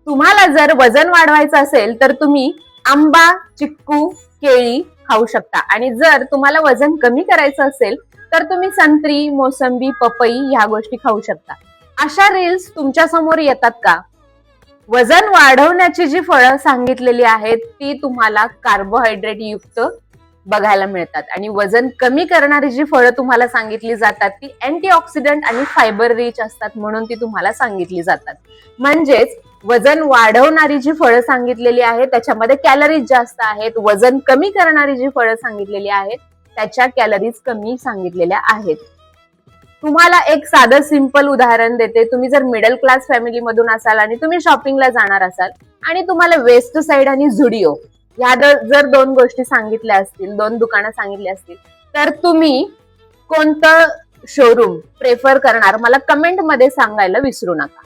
तुम्हाला जर वजन वाढवायचं असेल तर तुम्ही आंबा, चिक्कू, केळी खाऊ शकता आणि जर तुम्हाला वजन कमी करायचं असेल तर तुम्ही संत्री, मोसंबी, पपई ह्या गोष्टी खाऊ शकता. अशा रील्स तुमच्या समोर येतात का? वजन वाढवण्याची जी फळं सांगितलेली आहेत ती तुम्हाला कार्बोहायड्रेट युक्त बघायला मिळतात आणि वजन कमी करणारी जी फळं तुम्हाला सांगितली जातात ती अँटीऑक्सिडंट आणि फायबर रिच असतात म्हणून ती तुम्हाला सांगितली जातात. म्हणजेच वजन वाढवणारी जी फळं सांगितलेली आहेत त्याच्यामध्ये कॅलरीज जास्त आहेत, वजन कमी करणारी जी फळं सांगितलेली आहेत त्याच्या कॅलरीज कमी सांगितलेल्या आहेत. तुम्हाला एक साधं सिंपल उदाहरण देते. तुम्ही जर मिडल क्लास फॅमिली मधून असाल आणि तुम्ही शॉपिंगला जाणार असाल आणि तुम्हाला वेस्ट साईड आणि झुडिओ ह्या जर दोन गोष्टी सांगितल्या असतील, दोन दुकानं सांगितली असतील, तर तुम्ही कोणतं शोरूम प्रेफर करणार मला कमेंट मध्ये सांगायला विसरू नका.